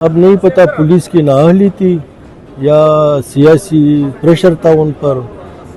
اب نہیں پتہ پولیس کی نااہلی تھی یا سیاسی پریشر تھا ان پر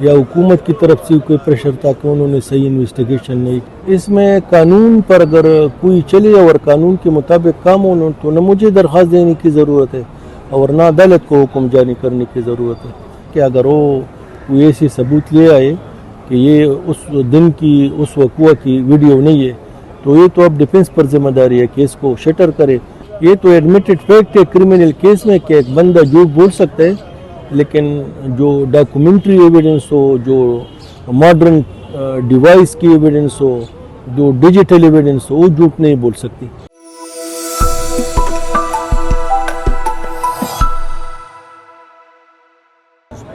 یا حکومت کی طرف سے کوئی پریشر تھا کہ انہوں نے صحیح انویسٹیگیشن نہیں کی۔ اس میں قانون پر اگر کوئی چلے اور قانون کے مطابق کام ہو تو نہ مجھے درخواست دینے کی ضرورت ہے اور نہ عدالت کو حکم جاری کرنے کی ضرورت ہے کہ اگر وہ کوئی ایسی ثبوت لے آئے کہ یہ اس دن کی اس وقوع کی ویڈیو نہیں ہے تو یہ تو اب ڈیفینس پر ذمہ داری ہے کہ اس کو شٹر کرے۔ یہ تو ایڈمیٹڈ فیکٹ ہے کرمنل کیس میں کہ ایک بندہ جھوٹ بول سکتا ہے، لیکن جو ڈاکومنٹری ایویڈنس ہو، جو ماڈرن ڈیوائس کی ایویڈنس ہو، جو ڈیجیٹل ایویڈنس ہو، وہ جھوٹ نہیں بول سکتی۔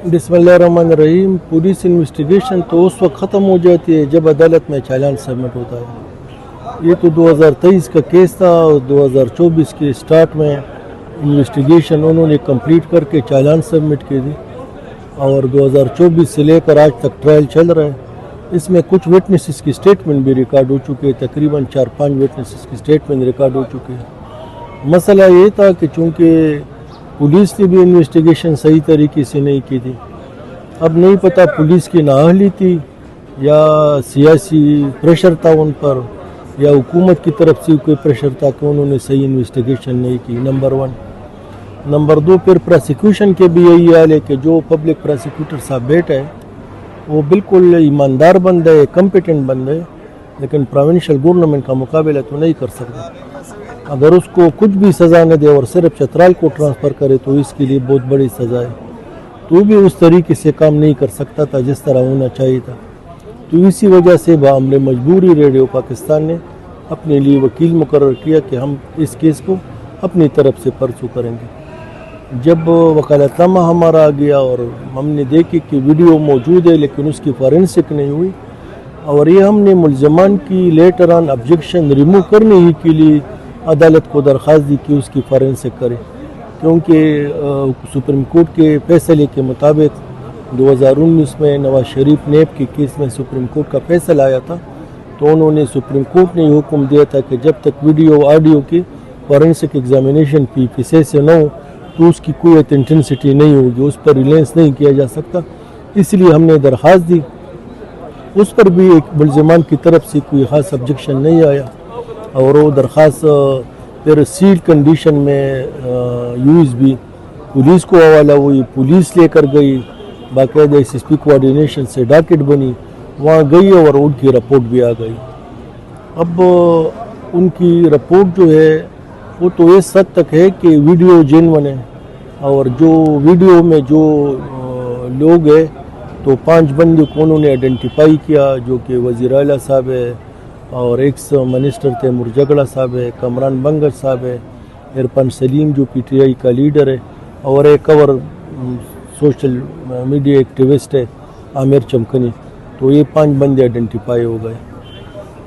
بسم اللہ الرحمن الرحیم۔ پولیس انویسٹیگیشن تو اس وقت ختم ہو جاتی ہے جب عدالت میں چالان سبمٹ ہوتا ہے۔ یہ تو 2023 کا کیس تھا اور 2024 کے سٹارٹ میں انویسٹیگیشن انہوں نے کمپلیٹ کر کے چالان سبمٹ کی تھی اور 2024 سے لے کر آج تک ٹرائل چل رہا ہے۔ اس میں کچھ وٹنسز کی سٹیٹمنٹ بھی ریکارڈ ہو چکی ہے، تقریباً 4-5 وٹنسز کی سٹیٹمنٹ ریکارڈ ہو چکی ہے۔ مسئلہ یہ تھا کہ چونکہ پولیس نے بھی انویسٹیگیشن صحیح طریقے سے نہیں کی تھی، اب نہیں پتہ پولیس کی نااہلی تھی یا سیاسی پریشر تھا ان پر یا حکومت کی طرف سے کوئی پریشر تھا کہ انہوں نے صحیح انویسٹیگیشن نہیں کی، نمبر 1۔ نمبر 2 پھر پروسیکیوشن کے بھی یہی حال ہے کہ جو پبلک پروسیکیوٹر صاحب بیٹھا ہے وہ بالکل ایماندار بندہ ہے، کمپیٹنٹ بندہ ہے، لیکن پروونشل گورنمنٹ کا مقابلہ تو نہیں کر سکتا۔ اگر اس کو کچھ بھی سزا نہ دے اور صرف چترال کو ٹرانسفر کرے تو اس کے لیے بہت بڑی سزا ہے، تو بھی اس طریقے سے کام نہیں کر سکتا تھا جس طرح ہونا چاہیے تھا۔ تو اسی وجہ سے بعمر مجبوری ریڈیو پاکستان نے اپنے لیے وکیل مقرر کیا کہ ہم اس کیس کو اپنی طرف سے پرسو کریں گے۔ جب وکالت نامہ ہمارا آ گیا اور ہم نے دیکھی کہ ویڈیو موجود ہے لیکن اس کی فورینسک نہیں ہوئی، اور یہ ہم نے ملزمان کی لیٹر آن آبجیکشن ریموو کرنے ہی کے لیے عدالت کو درخواست دی کہ اس کی فورینسک کرے، کیونکہ سپریم کورٹ کے فیصلے کے مطابق 2019 میں نواز شریف نیب کے کیس میں سپریم کورٹ کا فیصلہ آیا تھا، تو انہوں نے سپریم کورٹ نے یہ حکم دیا تھا کہ جب تک ویڈیو آڈیو کی فورینسک ایگزامینیشن PFSA سے نہ ہو تو اس کی کوئی اتھینٹسٹی نہیں ہوگی، اس پر ریلائنس نہیں کیا جا سکتا۔ اس لیے ہم نے درخواست دی، اس پر بھی ایک ملزمان کی طرف سے کوئی خاص آبجیکشن نہیں آیا، اور وہ درخواست پھر سیل کنڈیشن میں USB پولیس کو حوالہ ہوئی، پولیس لے کر گئی، باقاعدہ SSP کوارڈینیشن سے ڈاکٹ بنی، وہاں گئی اور ان کی رپورٹ بھی آ گئی۔ اب ان کی رپورٹ جو ہے وہ تو اس حد تک ہے کہ ویڈیو جینون ہے، اور جو ویڈیو میں جو لوگ ہیں تو 5 بندے کو انہوں نے آئیڈینٹیفائی کیا، جو کہ وزیر اعلیٰ صاحب ہے اور ایکس منسٹر تیمور جگڑا صاحب ہے، کمران بنگش صاحب ہے، عرفان سلیم جو PTI کا لیڈر ہے، اور ایک اور سوشل میڈیا ایکٹیوسٹ ہے عامر چمکنی۔ تو یہ 5 بندے آئیڈینٹیفائی ہو گئے۔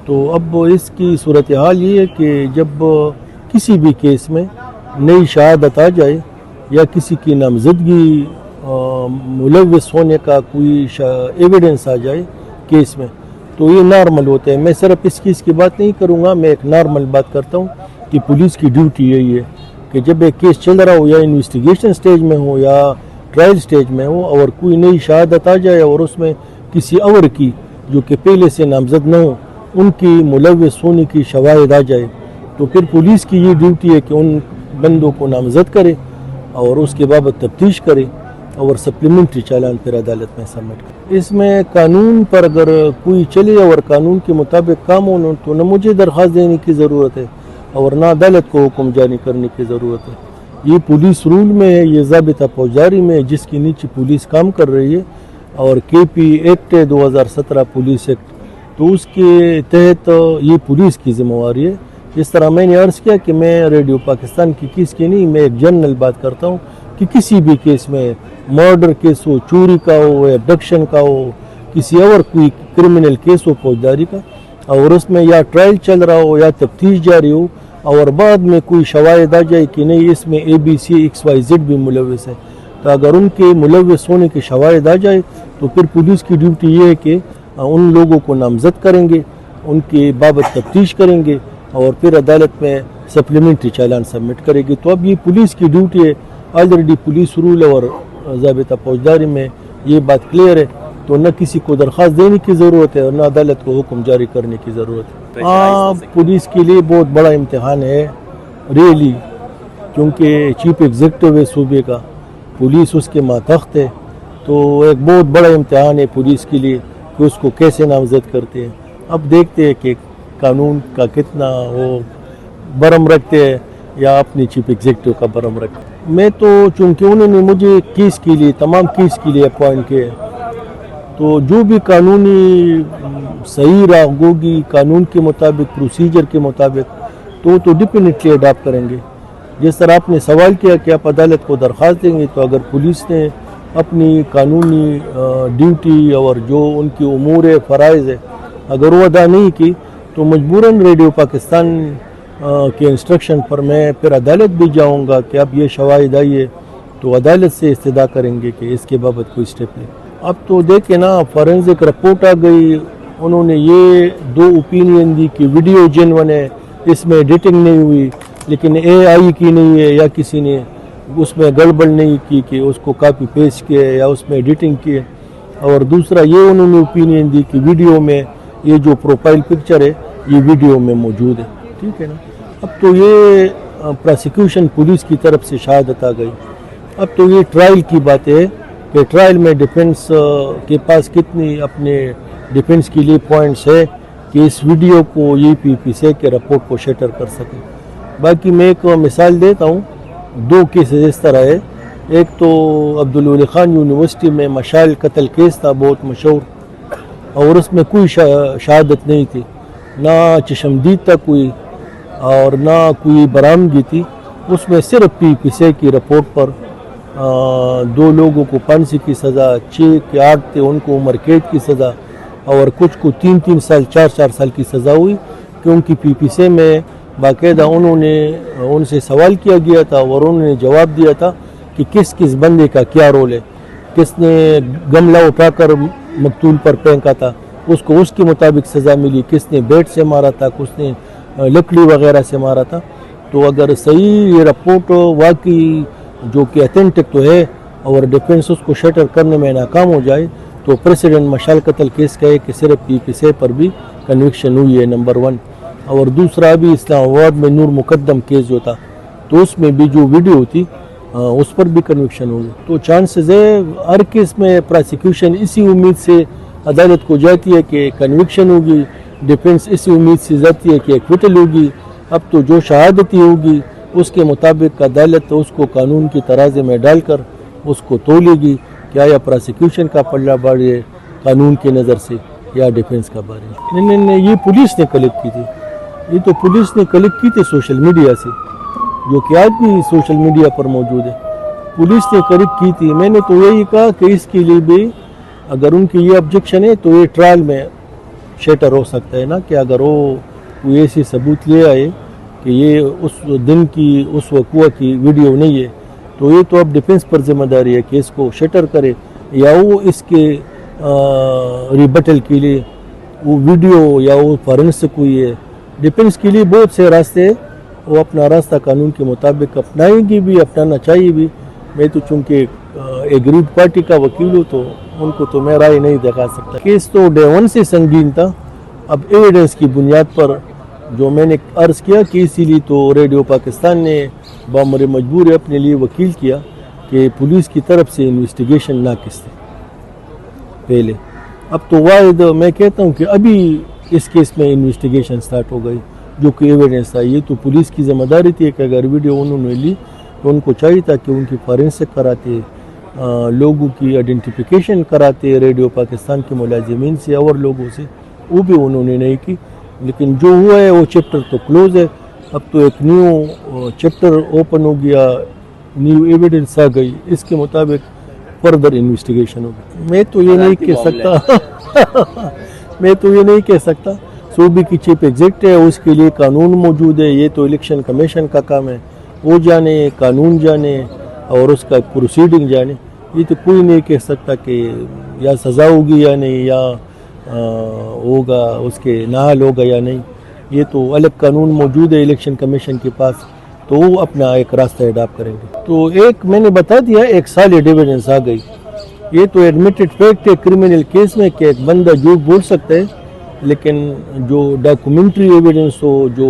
تو اب اس کی صورتحال یہ ہے کہ جب کسی بھی کیس میں نئی شہادت آ جائے یا کسی کی نامزدگی ملوث ہونے کا کوئی ایویڈنس آ جائے کیس میں، تو یہ نارمل ہوتا ہے۔ میں صرف اس کیس کی بات نہیں کروں گا، میں ایک نارمل بات کرتا ہوں کہ پولیس کی ڈیوٹی یہی ہے کہ جب ایک کیس چل رہا ہو یا انویسٹیگیشن سٹیج میں ہو یا ٹرائل سٹیج میں ہو، اور کوئی نئی شہادت آ جائے اور اس میں کسی اور کی جو کہ پہلے سے نامزد نہ ہو ان کی ملوث ہونے کی شواہد آ جائے، تو پھر پولیس کی یہ ڈیوٹی ہے کہ ان بندوں کو نامزد کرے اور اس کے بابت تفتیش کرے اور سپلیمنٹری چالان پھر عدالت میں سبمٹ کرے۔ اس میں قانون پر اگر کوئی چلے اور قانون کے مطابق کام ہو تو نہ مجھے درخواست دینے کی ضرورت ہے اور نہ عدالت کو حکم جاری کرنے کی ضرورت ہے۔ یہ پولیس رول میں ہے، یہ ضابطہ فوجداری میں ہے جس کے نیچے پولیس کام کر رہی ہے، اور KP ایکٹ ہے 2017 پولیس ایکٹ، تو اس کے تحت یہ پولیس کی ذمہ داری ہے۔ جس طرح میں نے عرض کیا کہ میں ریڈیو پاکستان کی کیس کی نہیں، میں ایک جنرل بات کرتا ہوں کہ کسی بھی کیس میں مرڈر کیس ہو، چوری کا ہو، ایبڈکشن کا ہو، کسی اور کوئی کرمنل کیس ہو فوجداری کا، اور اس میں یا ٹرائل چل رہا ہو یا تفتیش جاری ہو اور بعد میں کوئی شواہد آ جائے کہ نہیں اس میں ABCXYZ بھی ملوث ہے، تو اگر ان کے ملوث ہونے کی شواہد آ جائے تو پھر پولیس کی ڈیوٹی یہ ہے کہ ان لوگوں کو نامزد کریں گے، ان کے بابت تفتیش کریں گے اور پھر عدالت میں سپلیمنٹری چالان سبمٹ کرے گی. تو اب یہ پولیس کی ڈیوٹی ہے. آلریڈی پولیس رول اور ضابطہ فوجداری میں یہ بات کلیئر ہے. تو نہ کسی کو درخواست دینے کی ضرورت ہے اور نہ عدالت کو حکم جاری کرنے کی ضرورت ہے. پولیس کے لیے بہت بڑا امتحان ہے ریئلی, کیونکہ چیف ایگزیکٹو ہے صوبے کا, پولیس اس کے ماتحت ہے. تو ایک بہت بڑا امتحان ہے پولیس کے لیے کہ اس کو کیسے نامزد کرتے ہیں. اب دیکھتے ہیں کہ قانون کا کتنا وہ برم رکھتے ہیں یا اپنی چیف ایگزیکٹو کا برم رکھتے ہیں. میں تو چونکہ انہوں نے مجھے کیس کے لیے تمام کیس کے لیے اپوائنٹ کیا ہے, تو جو بھی قانونی صحیح راہ ہوگی قانون کے مطابق پروسیجر کے مطابق تو ڈیفینیٹلی اڈاپٹ کریں گے. جس طرح آپ نے سوال کیا کہ آپ عدالت کو درخواست دیں گے, تو اگر پولیس نے اپنی قانونی ڈیوٹی اور جو ان کی امور فرائض ہے اگر وہ ادا نہیں کی تو مجبوراً ریڈیو پاکستان کے انسٹرکشن پر میں پھر عدالت بھی جاؤں گا کہ اب یہ شواہد آئی ہے, تو عدالت سے استدعا کریں گے کہ اس کے بابت کوئی اسٹیپ لیں. اب تو دیکھیں نا, فورینزک رپورٹ آ گئی, انہوں نے یہ 2 اوپینین دی کہ ویڈیو جینون ہے, اس میں ایڈیٹنگ نہیں ہوئی, لیکن اے آئی کی نہیں ہے یا کسی نے اس میں گڑبڑ نہیں کی کہ اس کو کاپی پیسٹ کیا یا اس میں ایڈیٹنگ کی. اور دوسرا یہ انہوں نے اوپینین دی کہ ویڈیو میں یہ جو پروفائل پکچر ہے یہ ویڈیو میں موجود ہے. ٹھیک ہے نا. اب تو یہ پراسیکیوشن پولیس کی طرف سے شہادت آ گئی. اب تو یہ ٹرائل کی بات ہے کہ ٹرائل میں ڈیفنس کے پاس کتنی اپنے ڈیفنس کے لیے پوائنٹس ہے کہ اس ویڈیو کو یہ PPCI کے رپورٹ کو شیٹر کر سکے. باقی میں ایک مثال دیتا ہوں, 2 کیسز اس طرح ہے. ایک تو عبدالولی خان یونیورسٹی میں مشال قتل کیس تھا بہت مشہور, اور اس میں کوئی شہادت نہیں تھی, نہ چشمدید تھا کوئی اور نہ کوئی برآمدگی تھی. اس میں صرف PPCI کی رپورٹ پر 2 لوگوں کو پھانسی کی سزا, 6 کے 8 تھے ان کو عمر قید کی سزا, اور کچھ کو 3 سال 4 سال کی سزا ہوئی. کیونکہ PPCI میں باقاعدہ انہوں نے ان سے سوال کیا گیا تھا اور انہوں نے جواب دیا تھا کہ کس بندے کا کیا رول ہے, کس نے گملہ اٹھا کر مقتول پر پھینکا تھا اس کو اس کے مطابق سزا ملی, کس نے بیٹ سے مارا تھا, کس نے لکڑی وغیرہ سے مارا تھا. تو اگر صحیح یہ رپورٹ واقعی جو کہ اتھینٹک تو ہے اور ڈیفنس اس کو شٹر کرنے میں ناکام ہو جائے تو پریسیڈنٹ مشال قتل کیس کا ہے کہ صرف PPCI پر بھی کنوکشن ہوئی ہے, نمبر 1. اور دوسرا بھی اسلام آباد میں نور مقدم کیس جو تھا تو اس میں بھی جو ویڈیو تھی اس پر بھی کنوکشن ہوگی. تو چانسز ہے ہر کیس میں پراسیکیوشن اسی امید سے عدالت کو جاتی ہے کہ کنوکشن ہوگی, ڈیفنس اسی امید سے جاتی ہے کہ ایکویٹل ہوگی. اب تو جو شہادتی ہوگی اس کے مطابق عدالت اس کو قانون کی ترازے میں ڈال کر اس کو تولے گی کہ آیا پراسیکیوشن کا پلڑا بھاری ہے قانون کی نظر سے یا ڈیفنس کا بھاری ہے. نہیں, یہ پولیس نے کلیکٹ کی تھی, یہ تو پولیس نے کلیکٹ کی تھی سوشل میڈیا سے, جو کہ آج بھی سوشل میڈیا پر موجود ہے. پولیس نے کلیکٹ کی تھی. میں نے تو یہی کہا کہ اس کے لیے بھی اگر ان کی یہ آبجیکشن ہے تو یہ ٹرائل میں شیٹر ہو سکتا ہے نا, کہ اگر وہ کوئی ایسی ثبوت لے آئے کہ یہ اس دن کی اس وقوع کی ویڈیو نہیں ہے تو یہ تو اب ڈیفنس پر ذمہ داری ہے کہ اس کو شیٹر کرے, یا وہ اس کے ریبٹل کے لیے وہ ویڈیو یا وہ فورینسک ہوئی ہے. ڈیفنس کے لیے بہت سے راستے ہیں, وہ اپنا راستہ قانون کے مطابق اپنائیں گی بھی, اپنانا چاہیے بھی. میں تو چونکہ ایگریڈ پارٹی کا وکیل ہوں تو ان کو تو میں رائے نہیں دکھا سکتا. کیس تو ڈے 1 سے سنگین تھا. اب ایویڈنس کی بنیاد پر جو میں نے عرض کیا کہ اسی لیے تو ریڈیو پاکستان نے بامر مجبور اپنے لیے وکیل کیا کہ پولیس کی طرف سے انویسٹیگیشن ناقص تھی پہلے. اب تو واحد میں کہتا ہوں کہ ابھی اس کیس میں انویسٹیگیشن سٹارٹ ہو گئی جو کہ ایویڈنس آئی ہے. تو پولیس کی ذمہ داری تھی کہ اگر ویڈیو انہوں نے لی تو ان کو چاہیے تھا کہ ان کی فورینسک کراتے, لوگوں کی آئیڈینٹیفیکیشن کراتے ریڈیو پاکستان کے ملازمین سے اور لوگوں سے, وہ بھی انہوں نے نہیں کی. لیکن جو ہوا ہے وہ چیپٹر تو کلوز ہے. اب تو ایک نیو چیپٹر اوپن ہو گیا, نیو ایویڈنس آ گئی, اس کے مطابق فردر انویسٹیگیشن ہوگی. میں تو یہ نہیں کہہ سکتا صوبے کی چیف ایگزیکٹ ہے, اس کے لیے قانون موجود ہے. یہ تو الیکشن کمیشن کا کام ہے, وہ جانے, قانون جانے اور اس کا پروسیڈنگ جانے. یہ تو کوئی نہیں کہہ سکتا کہ یا سزا ہوگی یا نہیں, یا ہوگا اس کے ناحل ہوگا یا نہیں. یہ تو الگ قانون موجود ہے الیکشن کمیشن کے پاس، تو وہ اپنا ایک راستہ اڈاپٹ کریں گے. تو ایک میں نے بتا دیا ایک سالڈ ایویڈنس آ گئی. یہ تو ایڈمیٹڈ فیکٹ ہے کرمنل کیس میں کہ ایک بندہ جھوٹ بول سکتا ہے، لیکن جو ڈاکومنٹری ایویڈنس ہو، جو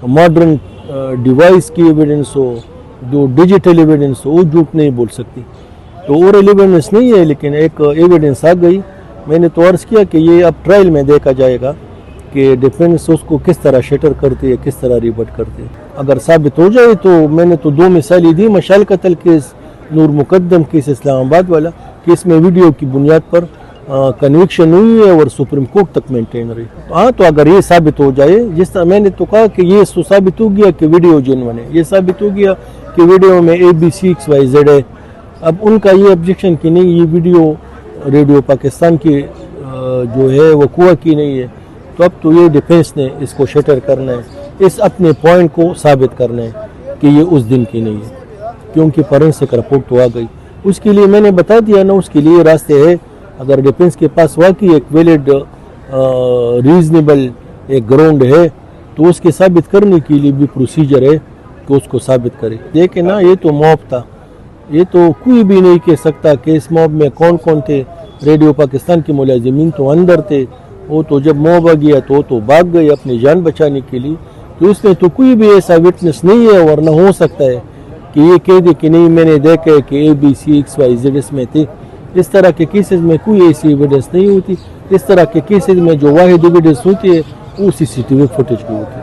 ماڈرن ڈیوائس کی ایویڈنس ہو، جو ڈیجیٹل ایویڈنس ہو، وہ جھوٹ نہیں بول سکتی. تو اورل ایویڈنس نہیں ہے، لیکن ایک ایویڈنس آ گئی. میں نے تو عرض کیا کہ یہ اب ٹرائل میں دیکھا جائے گا کہ ڈیفینس اس کو کس طرح شٹر کرتی ہے، کس طرح ریبٹ کرتی ہے. اگر ثابت ہو جائے تو میں نے تو 2 مثالیں دی، مشال قتل کیس، نور مقدم کیس اسلام آباد والا کیس میں ویڈیو کی بنیاد پر کنوکشن ہوئی ہے اور سپریم کورٹ تک مینٹین رہی. ہاں تو اگر یہ ثابت ہو جائے، جس طرح میں نے تو کہا کہ یہ ثابت ہو گیا کہ ویڈیو جینوئن ہے، یہ ثابت ہو گیا کہ ویڈیو میں ABCXYZ ہے. اب ان کا یہ آبجیکشن کہ نہیں یہ ویڈیو ریڈیو پاکستان کی جو ہے وقوع کی نہیں ہے، تو اب تو یہ ڈیفینس نے اس کو شٹر کرنا ہے، اس اپنے پوائنٹ کو ثابت کرنا ہے کہ یہ اس دن کی نہیں ہے، کیونکہ فورینسک رپورٹ تو آ گئی. اس کے لیے میں نے بتا دیا نا، اس کے لیے راستے ہے. اگر ڈیفینس کے پاس واقعی ایک ویلڈ ریزنیبل ایک گراؤنڈ ہے تو اس کے ثابت کرنے کے لیے بھی پروسیجر ہے کہ اس کو ثابت کرے. دیکھیں نا، یہ تو موب تھا، یہ تو کوئی بھی نہیں کہہ سکتا کہ اس موب میں کون کون تھے. ریڈیو پاکستان کے ملازمین تو اندر تھے، وہ تو جب موب آ گیا تو وہ تو بھاگ گئے اپنی جان بچانے کے لیے. تو اس میں تو کوئی بھی ایسا وٹنس نہیں ہے، ورنہ ہو سکتا ہے کہ یہ کہہ دے کہ نہیں میں نے دیکھا ہے کہ ABCXYZ اس میں تھے. اس طرح کے کیسز میں کوئی ایسی ایویڈنس نہیں ہوتی. اس طرح کے کیسز میں جو واحد ایویڈنس ہوتی ہے وہ CCTV فوٹیج کی ہوتی ہے.